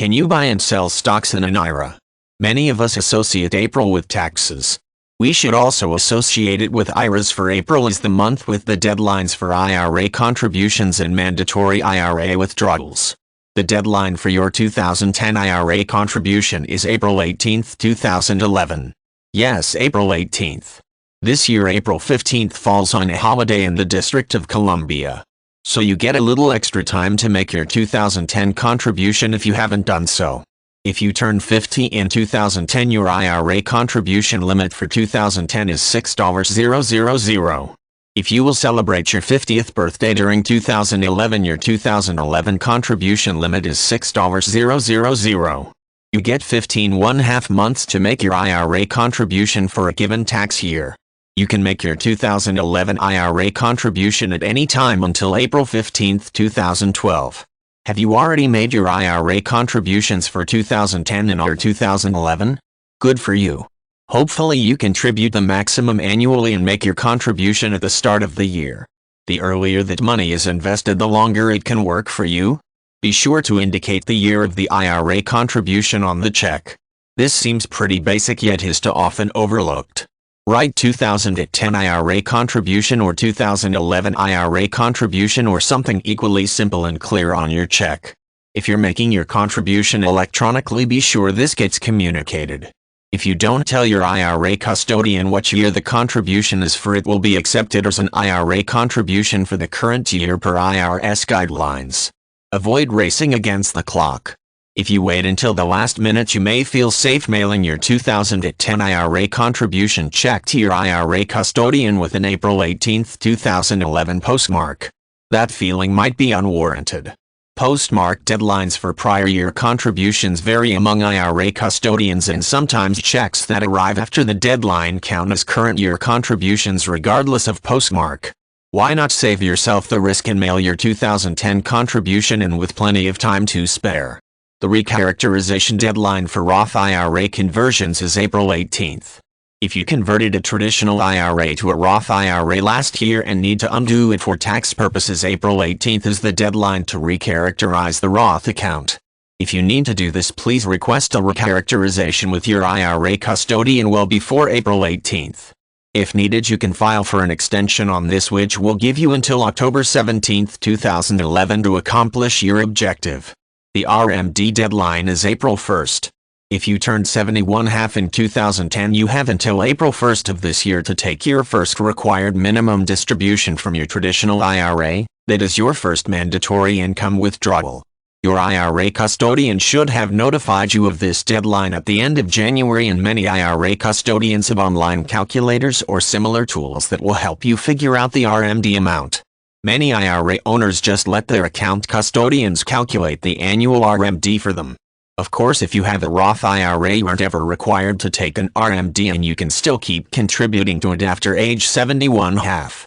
Can you buy and sell stocks in an IRA? Many of us associate April with taxes. We should also associate it with IRAs, for April is the month with the deadlines for IRA contributions and mandatory IRA withdrawals. The deadline for your 2010 IRA contribution is April 18, 2011. Yes, April 18th. This year April 15th falls on a holiday in the District of Columbia. So you get a little extra time to make your 2010 contribution if you haven't done so. If you turn 50 in 2010, your IRA contribution limit for 2010 is $6,000. If you will celebrate your 50th birthday during 2011, your 2011 contribution limit is $6,000. You get 15½ months to make your IRA contribution for a given tax year. You can make your 2011 IRA contribution at any time until April 15, 2012. Have you already made your IRA contributions for 2010 and or 2011? Good for you. Hopefully you contribute the maximum annually and make your contribution at the start of the year. The earlier that money is invested, the longer it can work for you. Be sure to indicate the year of the IRA contribution on the check. This seems pretty basic, yet is too often overlooked. Write 2010 IRA contribution or 2011 IRA contribution or something equally simple and clear on your check. If you're making your contribution electronically, be sure this gets communicated. If you don't tell your IRA custodian what year the contribution is for, it will be accepted as an IRA contribution for the current year per IRS guidelines. Avoid racing against the clock. If you wait until the last minute, you may feel safe mailing your 2010 IRA contribution check to your IRA custodian with an April 18, 2011 postmark. That feeling might be unwarranted. Postmark deadlines for prior year contributions vary among IRA custodians, and sometimes checks that arrive after the deadline count as current year contributions regardless of postmark. Why not save yourself the risk and mail your 2010 contribution in with plenty of time to spare? The recharacterization deadline for Roth IRA conversions is April 18th. If you converted a traditional IRA to a Roth IRA last year and need to undo it for tax purposes, April 18th is the deadline to recharacterize the Roth account. If you need to do this, please request a recharacterization with your IRA custodian well before April 18th. If needed, you can file for an extension on this, which will give you until October 17, 2011 to accomplish your objective. The RMD deadline is April 1st. If you turned 71½ in 2010, you have until April 1st of this year to take your first required minimum distribution from your traditional IRA, that is your first mandatory income withdrawal. Your IRA custodian should have notified you of this deadline at the end of January, and many IRA custodians have online calculators or similar tools that will help you figure out the RMD amount. Many IRA owners just let their account custodians calculate the annual RMD for them. Of course, if you have a Roth IRA, you aren't ever required to take an RMD, and you can still keep contributing to it after age 71½.